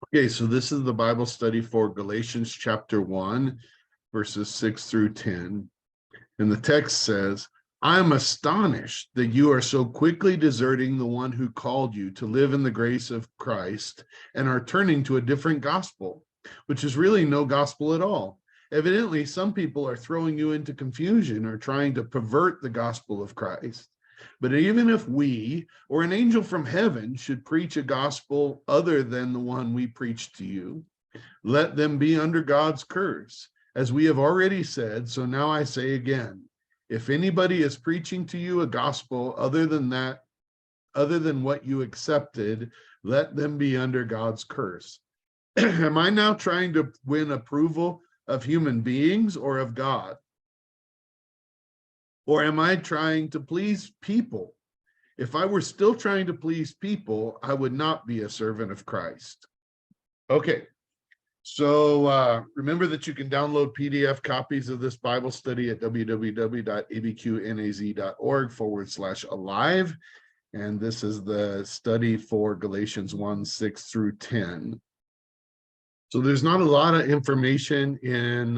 Okay, so this is the Bible study for Galatians chapter 1, verses 6 through 10. And the text says, I am astonished that you are so quickly deserting the one who called you to live in the grace of Christ and are turning to a different gospel, which is really no gospel at all. Evidently, some people are throwing you into confusion or trying to pervert the gospel of Christ. But even if we or an angel from heaven should preach a gospel other than the one we preach to you, let them be under God's curse. As we have already said, so now I say again, if anybody is preaching to you a gospel other than what you accepted, let them be under God's curse. Am I now trying to win approval of human beings or of God? Or am I trying to please people? If I were still trying to please people, I would not be a servant of Christ. Okay, so remember that you can download PDF copies of this Bible study at www.abqnaz.org/alive. And this is the study for Galatians 1, 6 through 10. So there's not a lot of information in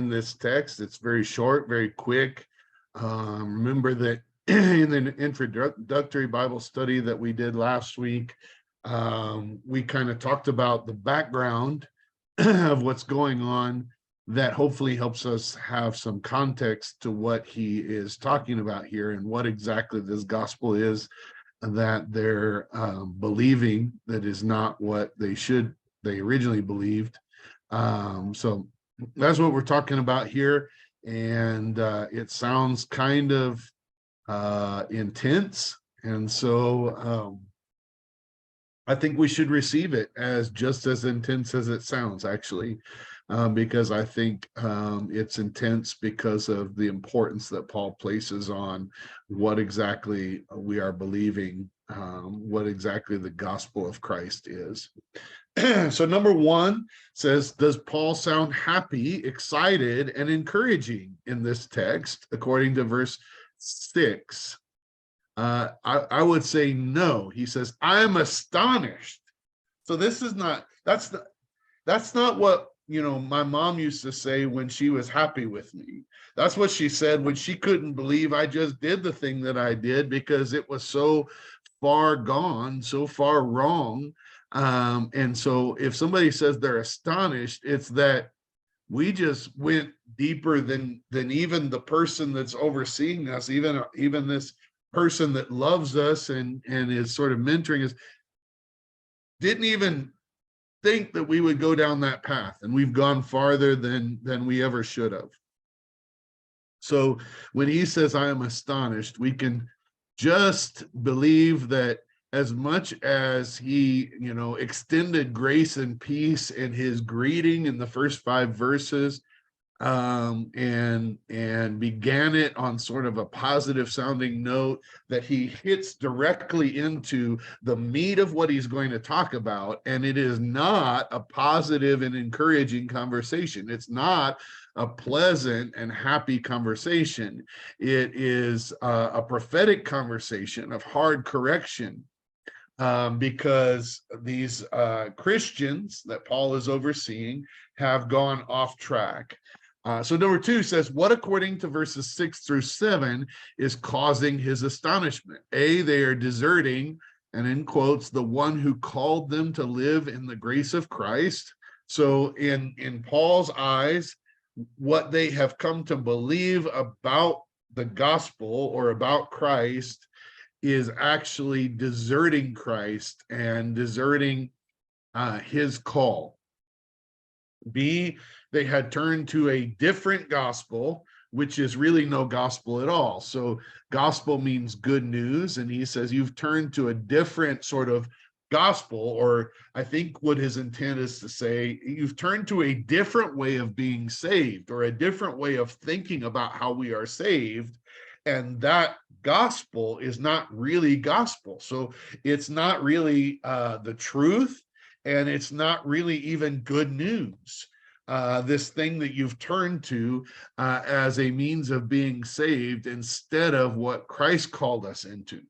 this text. It's very short, very quick. Remember that in the introductory Bible study that we did last week, we kind of talked about the background of what's going on that hopefully helps us have some context to what he is talking about here and what exactly this gospel is that they're believing that is not what they originally believed. So that's what we're talking about here. And it sounds kind of intense. And so I think we should receive it as just as intense as it sounds, actually, because I think it's intense because of the importance that Paul places on what exactly we are believing, what exactly the gospel of Christ is. So number one says, does Paul sound happy, excited, and encouraging in this text, according to verse 6? I would say no. He says, I am astonished. So this is not, that's not what, my mom used to say when she was happy with me. That's what she said when she couldn't believe I just did the thing that I did because it was so far gone, so far wrong. And so if somebody says they're astonished, it's that we just went deeper than even the person that's overseeing us, even this person that loves us and is sort of mentoring us, didn't even think that we would go down that path, and we've gone farther than we ever should have. So when he says I am astonished, we can just believe that as much as he extended grace and peace in his greeting in the first 5 verses, and began it on sort of a positive sounding note, that he hits directly into the meat of what he's going to talk about. And it is not a positive and encouraging conversation. It's not a pleasant and happy conversation. It is a prophetic conversation of hard correction, because these Christians that Paul is overseeing have gone off track. So number 2 says, what according to verses 6 through 7 is causing his astonishment? A, they are deserting, and in quotes, the one who called them to live in the grace of Christ. So in Paul's eyes, what they have come to believe about the gospel or about Christ is actually deserting Christ and deserting his call. B, they had turned to a different gospel, which is really no gospel at all. So gospel means good news, and he says you've turned to a different sort of gospel, or I think what his intent is to say, you've turned to a different way of being saved, or a different way of thinking about how we are saved, and that gospel is not really gospel. So it's not really the truth, and it's not really even good news. This thing that you've turned to as a means of being saved instead of what Christ called us into.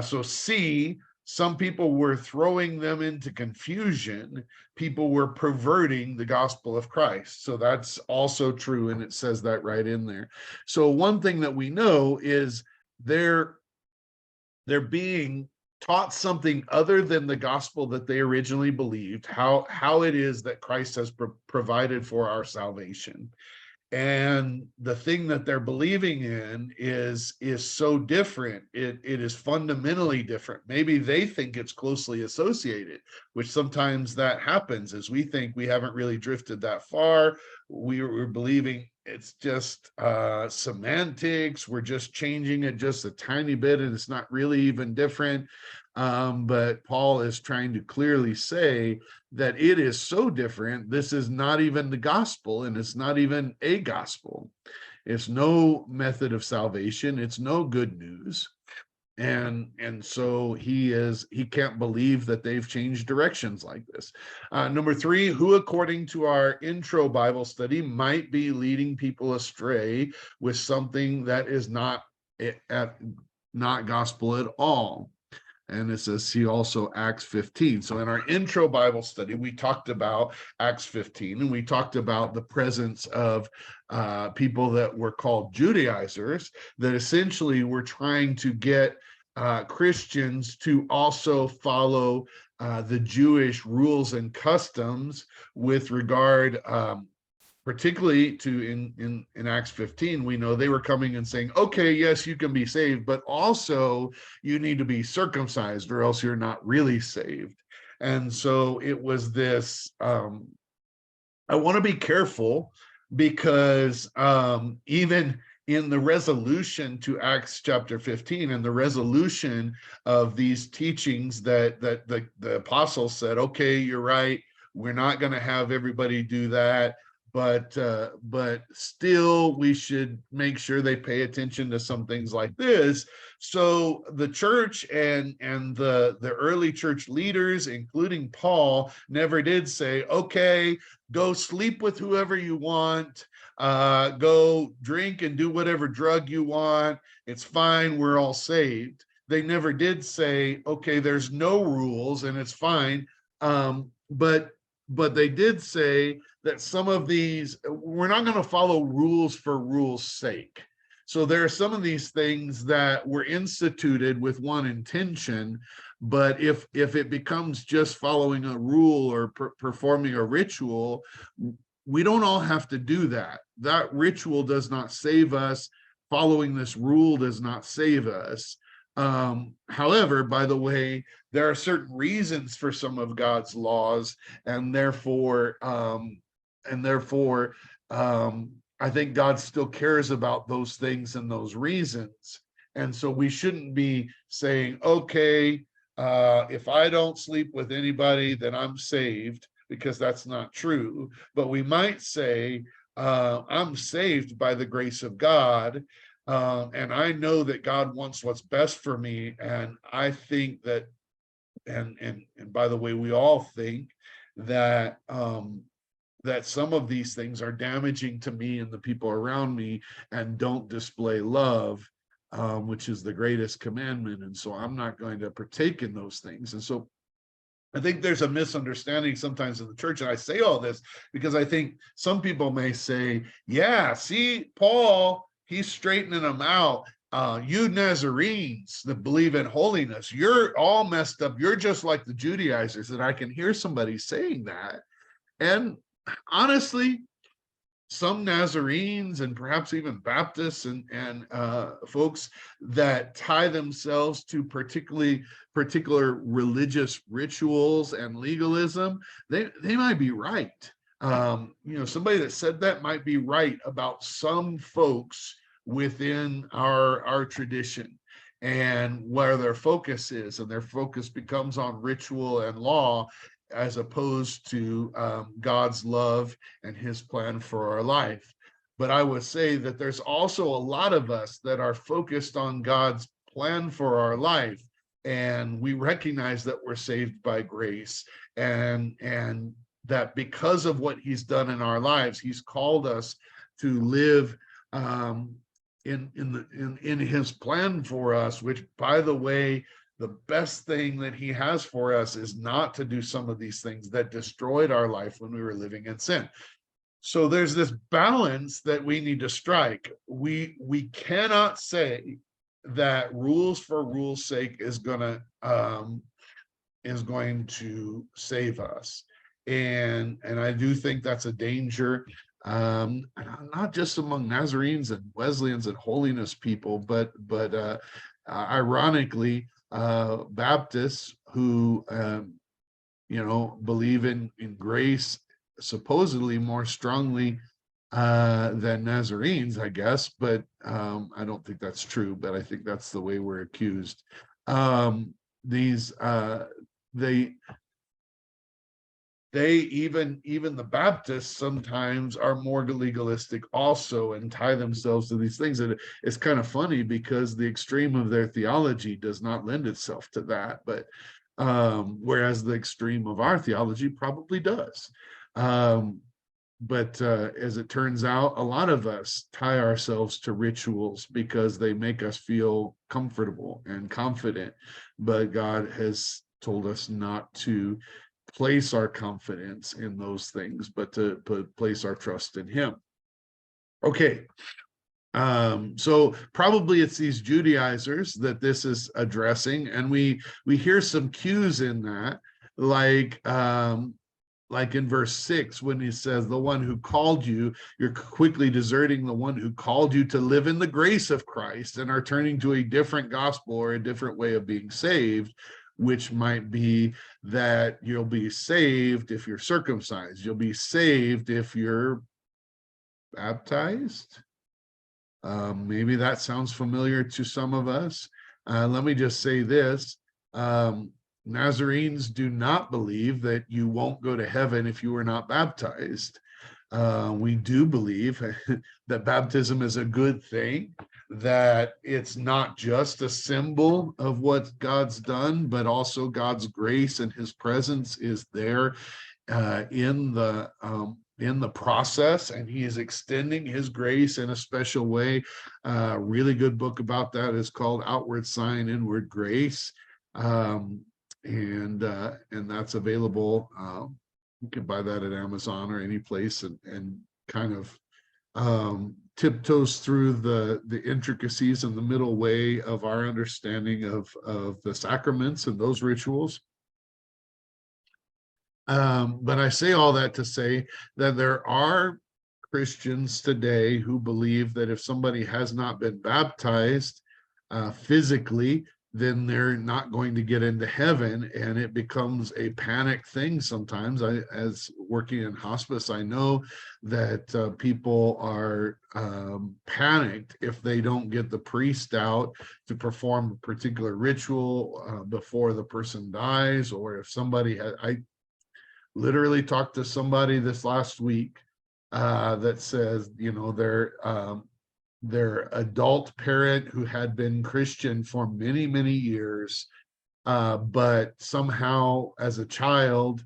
So C, some people were throwing them into confusion. People were perverting the gospel of Christ. So that's also true, and it says that right in there. So one thing that we know is they're being taught something other than the gospel that they originally believed, how it is that Christ has provided for our salvation. And the thing that they're believing in is so different. It is fundamentally different. Maybe they think it's closely associated, which sometimes that happens, as we think we haven't really drifted that far. We're believing it's just semantics. We're just changing it just a tiny bit, and it's not really even different. But Paul is trying to clearly say that it is so different. This is not even the gospel, and it's not even a gospel. It's no method of salvation. It's no good news. And so he can't believe that they've changed directions like this. Number 3, who according to our intro Bible study might be leading people astray with something that is not gospel at all. And it says, see also Acts 15. So in our intro Bible study, we talked about Acts 15, and we talked about the presence of people that were called Judaizers, that essentially were trying to get Christians to also follow the Jewish rules and customs with regard particularly to in Acts 15, we know they were coming and saying, okay, yes, you can be saved, but also you need to be circumcised or else you're not really saved. And so it was this, I want to be careful, because even in the resolution to Acts chapter 15 and the resolution of these teachings that the apostles said, okay, you're right, we're not going to have everybody do that, but still we should make sure they pay attention to some things like this. So the church and the early church leaders, including Paul, never did say, okay, go sleep with whoever you want, go drink and do whatever drug you want, it's fine, we're all saved. They never did say, okay, there's no rules and it's fine. But they did say that some of these, we're not going to follow rules for rules' sake. So there are some of these things that were instituted with one intention, but if it becomes just following a rule or performing a ritual, we don't all have to do that. That ritual does not save us. Following this rule does not save us. However, by the way, there are certain reasons for some of God's laws, and therefore, I think God still cares about those things and those reasons. And so we shouldn't be saying, okay, if I don't sleep with anybody, then I'm saved, because that's not true. But we might say, I'm saved by the grace of God. And I know that God wants what's best for me. And I think that, and by the way, we all think that that some of these things are damaging to me and the people around me and don't display love, which is the greatest commandment. And so I'm not going to partake in those things. And so I think there's a misunderstanding sometimes in the church. And I say all this because I think some people may say, yeah, see, Paul, he's straightening them out. You Nazarenes that believe in holiness, you're all messed up. You're just like the Judaizers. And I can hear somebody saying that. And honestly, some Nazarenes and perhaps even Baptists and folks that tie themselves to particular religious rituals and legalism, they might be right. Somebody that said that might be right about some folks within our tradition and where their focus is, and their focus becomes on ritual and law as opposed to God's love and his plan for our life. But I would say that there's also a lot of us that are focused on God's plan for our life, and we recognize that we're saved by grace, and that because of what he's done in our lives, he's called us to live in his plan for us, which, by the way, the best thing that he has for us is not to do some of these things that destroyed our life when we were living in sin. So there's this balance that we need to strike. We cannot say that rules for rules sake is going to save us, and I do think that's a danger, not just among Nazarenes and Wesleyans and holiness people, but ironically, Baptists who believe in grace supposedly more strongly than Nazarenes, I guess, but I don't think that's true. But I think that's the way we're accused. These they even the Baptists sometimes are more legalistic also and tie themselves to these things. And it's kind of funny because the extreme of their theology does not lend itself to that, but whereas the extreme of our theology probably does. But as it turns out, a lot of us tie ourselves to rituals because they make us feel comfortable and confident. But God has told us not to place our confidence in those things, but to place our trust in him. Okay. So probably it's these Judaizers that this is addressing, and we hear some cues in that, like in verse 6, when he says, the one who called you, you're quickly deserting the one who called you to live in the grace of Christ and are turning to a different gospel or a different way of being saved, which might be that you'll be saved if you're circumcised. You'll be saved if you're baptized. Maybe that sounds familiar to some of us. Let me just say this. Nazarenes do not believe that you won't go to heaven if you are not baptized. We do believe that baptism is a good thing, that it's not just a symbol of what God's done, but also God's grace and his presence is there in the process, and he is extending his grace in a special way. Really good book about that is called Outward Sign, Inward Grace. And that's available. You can buy that at Amazon or any place, and kind of tiptoes through the intricacies and the middle way of our understanding of the sacraments and those rituals. But I say all that to say that there are Christians today who believe that if somebody has not been baptized physically, then they're not going to get into heaven, and it becomes a panic thing sometimes. As working in hospice, I know that people are panicked if they don't get the priest out to perform a particular ritual before the person dies, or if somebody I literally talked to somebody this last week that says, their adult parent who had been Christian for many, many years, but somehow as a child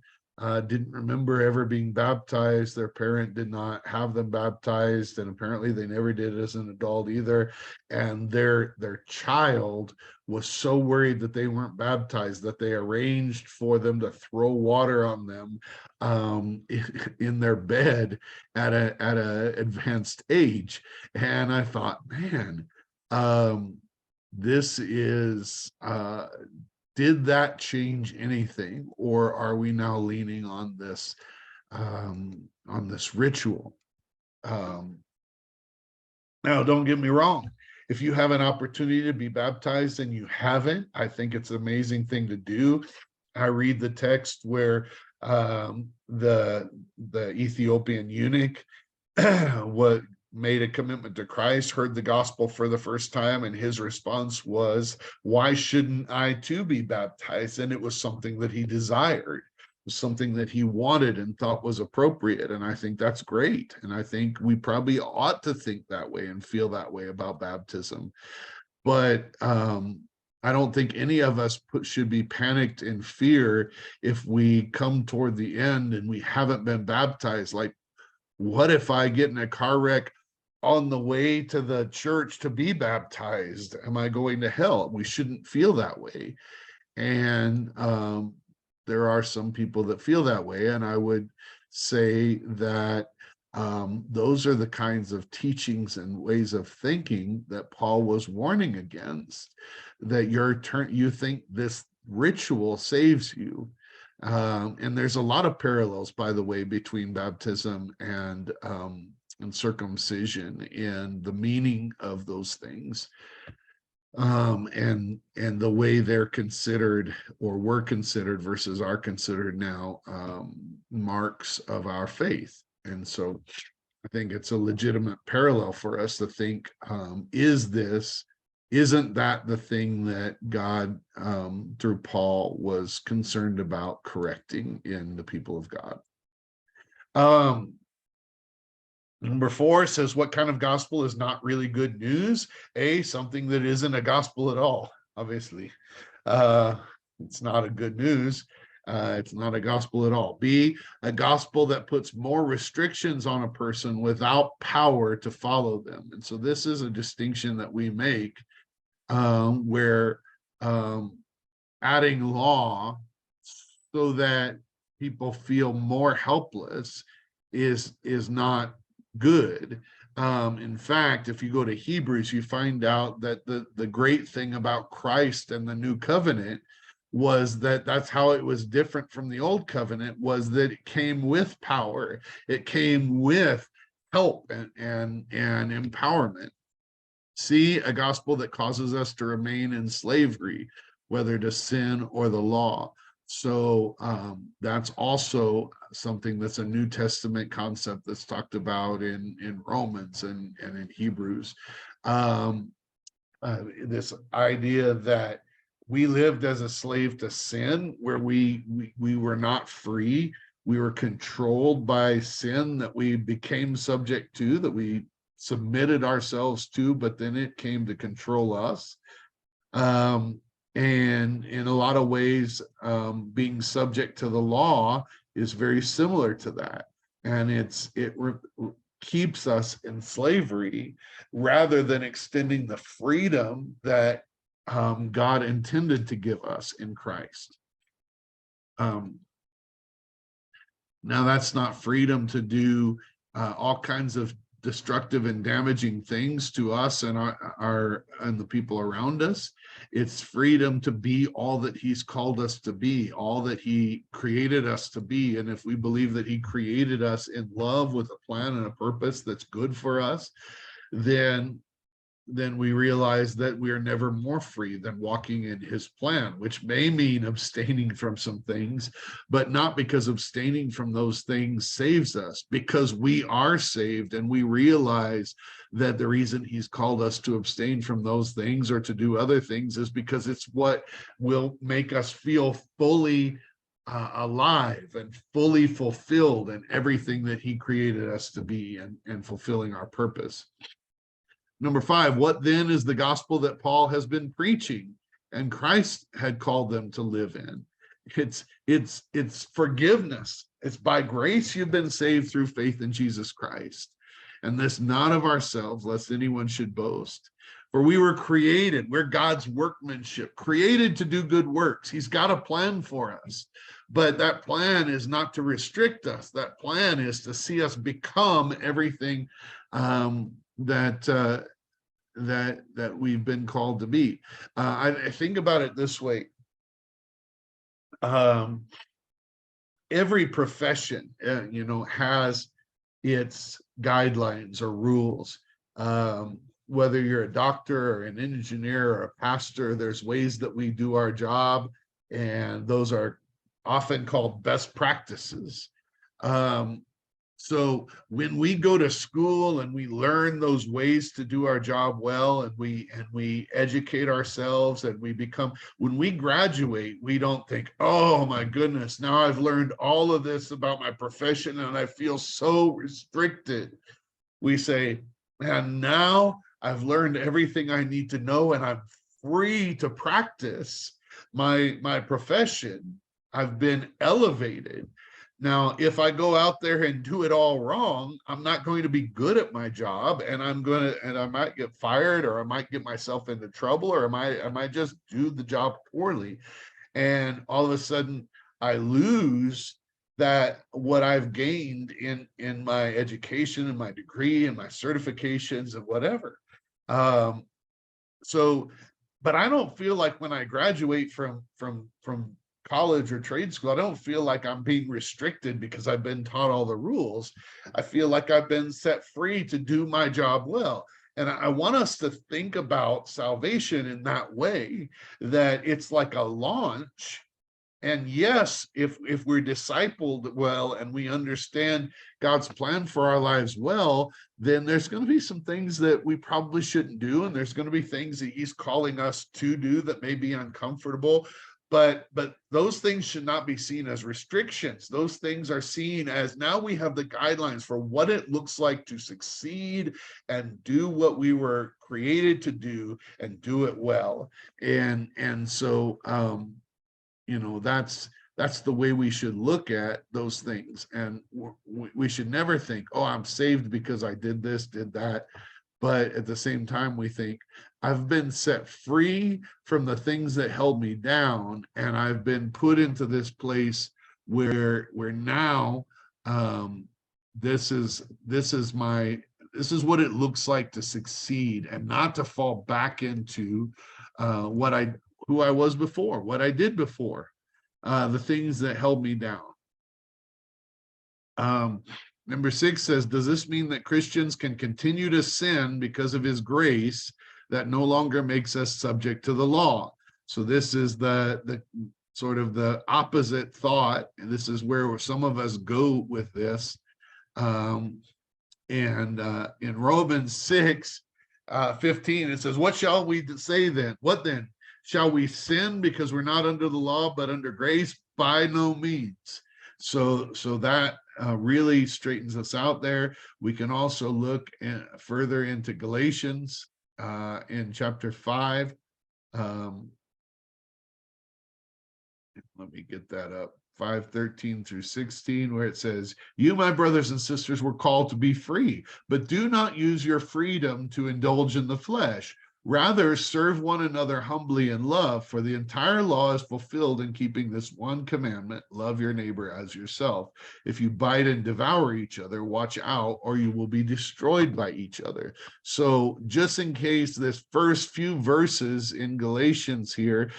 didn't remember ever being baptized. Their parent did not have them baptized, and apparently they never did as an adult either. And their child was so worried that they weren't baptized that they arranged for them to throw water on them in their bed at a advanced age. And I thought, man, this is did that change anything, or are we now leaning on this ritual? Now, don't get me wrong. If you have an opportunity to be baptized and you haven't, I think it's an amazing thing to do. I read the text where the Ethiopian eunuch what made a commitment to Christ, heard the gospel for the first time, and his response was, why shouldn't I too be baptized? And it was something that he desired, something that he wanted and thought was appropriate. And I think that's great. And I think we probably ought to think that way and feel that way about baptism. But I don't think any of us should be panicked in fear if we come toward the end and we haven't been baptized. Like, what if I get in a car wreck on the way to the church to be baptized? Am I going to hell? We shouldn't feel that way. And there are some people that feel that way. And I would say that those are the kinds of teachings and ways of thinking that Paul was warning against, that you think this ritual saves you. And there's a lot of parallels, by the way, between baptism and circumcision in the meaning of those things, and the way they're considered or were considered versus are considered now, marks of our faith. And so I think it's a legitimate parallel for us to think, isn't that the thing that God, through Paul, was concerned about correcting in the people of God? Number 4 says, what kind of gospel is not really good news? A, something that isn't a gospel at all, obviously. It's not a good news. It's not a gospel at all. B, a gospel that puts more restrictions on a person without power to follow them. And so this is a distinction that we make, where adding law so that people feel more helpless is not good. In fact, if you go to Hebrews, you find out that the great thing about Christ and the new covenant was that that's how it was different from the old covenant, was that it came with power. It came with help and empowerment. See, a gospel that causes us to remain in slavery, whether to sin or the law. So that's also something that's a New Testament concept that's talked about in Romans and in Hebrews. This idea that we lived as a slave to sin, where we were not free. We were controlled by sin that we became subject to, that we submitted ourselves to, but then it came to control us. And in a lot of ways, being subject to the law is very similar to that. And it keeps us in slavery rather than extending the freedom that God intended to give us in Christ. Now, that's not freedom to do all kinds of destructive and damaging things to us and our and the people around us. It's freedom to be all that he's called us to be, all that he created us to be. And if we believe that he created us in love with a plan and a purpose that's good for us, then we realize that we are never more free than walking in his plan, which may mean abstaining from some things, but not because abstaining from those things saves us, because we are saved and we realize that the reason he's called us to abstain from those things or to do other things is because it's what will make us feel fully alive and fully fulfilled in everything that he created us to be, and fulfilling our purpose. Number 5, what then is the gospel that Paul has been preaching and Christ had called them to live in? It's forgiveness. It's by grace you've been saved through faith in Jesus Christ. And this not of ourselves, lest anyone should boast. For we were created, we're God's workmanship, created to do good works. He's got a plan for us. But that plan is not to restrict us. That plan is to see us become everything that we've been called to be. I think about it this way. Every profession, has its guidelines or rules. Whether you're a doctor or an engineer or a pastor, there's ways that we do our job, and those are often called best practices. So when we go to school and we learn those ways to do our job well, and we educate ourselves, and when we graduate, we don't think, oh my goodness, now I've learned all of this about my profession and I feel so restricted. We say, and now I've learned everything I need to know and I'm free to practice my profession. I've been elevated. Now, if I go out there and do it all wrong, I'm not going to be good at my job, and I might get fired, or I might get myself into trouble, or I might just do the job poorly. And all of a sudden I lose that what I've gained in my education and my degree and my certifications and whatever. Um, so, but I don't feel like when I graduate from college or trade school, I don't feel like I'm being restricted because I've been taught all the rules. I feel like I've been set free to do my job well. And I want us to think about salvation in that way, that it's like a launch. And yes, if we're discipled well and we understand God's plan for our lives well, then there's going to be some things that we probably shouldn't do, and there's going to be things that he's calling us to do that may be uncomfortable. But those things should not be seen as restrictions. Those things are seen as, now we have the guidelines for what it looks like to succeed and do what we were created to do, and do it well. And so that's the way we should look at those things. And we should never think, oh, I'm saved because I did this, did that. But at the same time, we think, I've been set free from the things that held me down, and I've been put into this place where now this is what it looks like to succeed, and not to fall back into who I was before, what I did before, the things that held me down. Number 6 says, does this mean that Christians can continue to sin because of his grace that no longer makes us subject to the law? So this is the sort of the opposite thought. And this is where some of us go with this. And in Romans 6, 15, it says, what shall we say then? What then? Shall we sin because we're not under the law, but under grace? By no means. So that really straightens us out there. We can also look further into Galatians in chapter 5. Let me get that up. 5:13 through 16, where it says, you, my brothers and sisters, were called to be free, but do not use your freedom to indulge in the flesh. Rather, serve one another humbly in love, for the entire law is fulfilled in keeping this one commandment: love your neighbor as yourself. If you bite and devour each other, watch out, or you will be destroyed by each other. So just in case this first few verses in Galatians here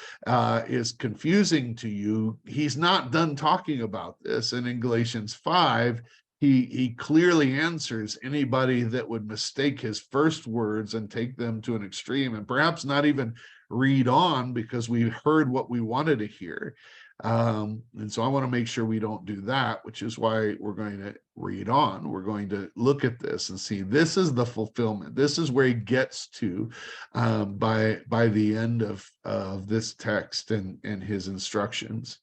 is confusing to you, he's not done talking about this. And in Galatians 5, he clearly answers anybody that would mistake his first words and take them to an extreme, and perhaps not even read on because we heard what we wanted to hear. And so I want to make sure we don't do that, which is why we're going to read on. We're going to look at this and see, this is the fulfillment. This is where he gets to by the end of this text and his instructions.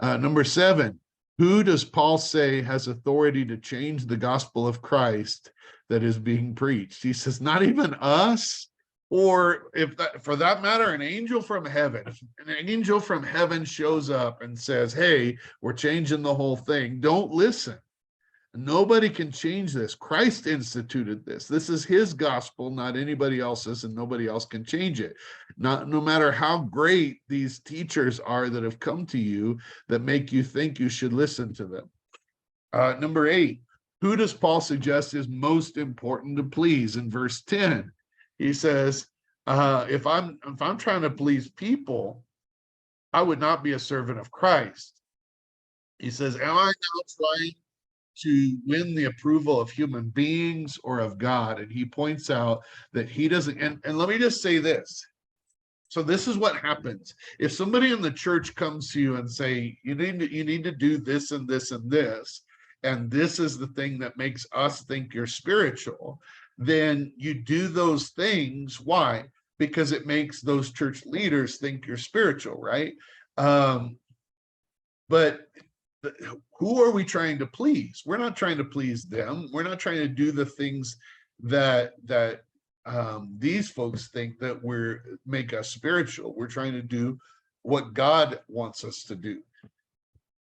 Number 7, who does Paul say has authority to change the gospel of Christ that is being preached? He says, not even us, or if that, for that matter, an angel from heaven. If an angel from heaven shows up and says, hey, we're changing the whole thing, don't listen. Nobody can change this. Christ instituted this. This is his gospel, not anybody else's, and nobody else can change it. No matter how great these teachers are that have come to you that make you think you should listen to them. Number 8, who does Paul suggest is most important to please? In verse 10, he says, if I'm trying to please people, I would not be a servant of Christ. He says, am I now trying to win the approval of human beings or of God? And he points out that he doesn't. And let me just say this. So this is what happens. If somebody in the church comes to you and say, you need to do this and this and this, and this is the thing that makes us think you're spiritual, then you do those things. Why? Because it makes those church leaders think you're spiritual, right? But who are we trying to please? We're not trying to please them. We're not trying to do the things that these folks think that make us spiritual. We're trying to do what God wants us to do.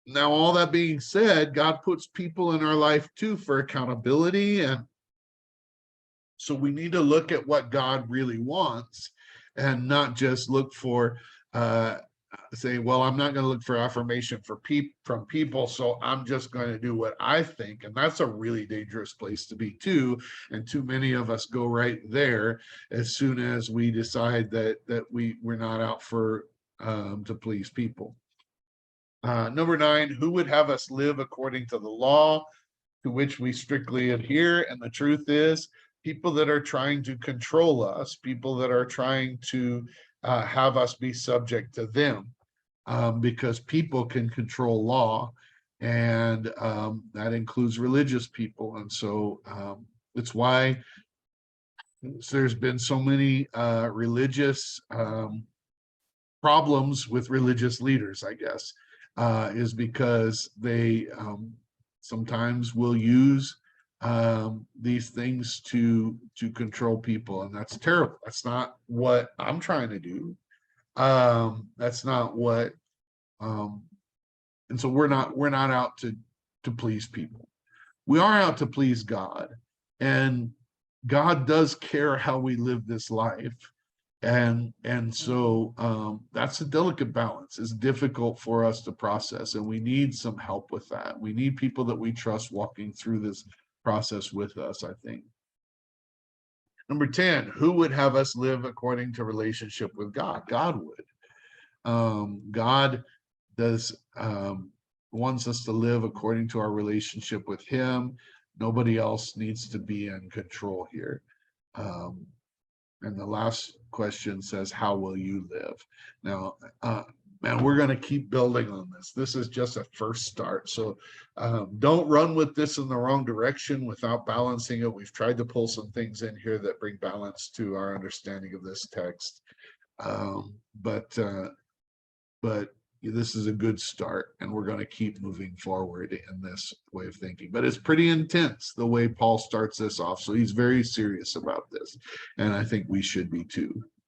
Now, all that being said, God puts people in our life too for accountability. And so we need to look at what God really wants and not just look for, say, well, I'm not going to look for affirmation from people, so I'm just going to do what I think. And that's a really dangerous place to be too. And too many of us go right there as soon as we decide that we're not out for to please people. Number 9, who would have us live according to the law to which we strictly adhere? And the truth is, people that are trying to control us, people that are trying to have us be subject to them, because people can control law, and that includes religious people. And so it's why there's been so many religious problems with religious leaders, I guess, is because they sometimes will use these things to control people, and that's terrible. That's not what I'm trying to do. That's not what, and so we're not out to please people. We are out to please God, and God does care how we live this life. And so that's a delicate balance. It's difficult for us to process, and we need some help with that. We need people that we trust walking through this process with us, I think. Number 10, who would have us live according to relationship with God? God would. God does wants us to live according to our relationship with him. Nobody else needs to be in control here. And the last question says, how will you live? Now, man, we're going to keep building on this. This is just a first start. So don't run with this in the wrong direction without balancing it. We've tried to pull some things in here that bring balance to our understanding of this text. But this is a good start, and we're going to keep moving forward in this way of thinking. But it's pretty intense the way Paul starts this off. So he's very serious about this, and I think we should be too.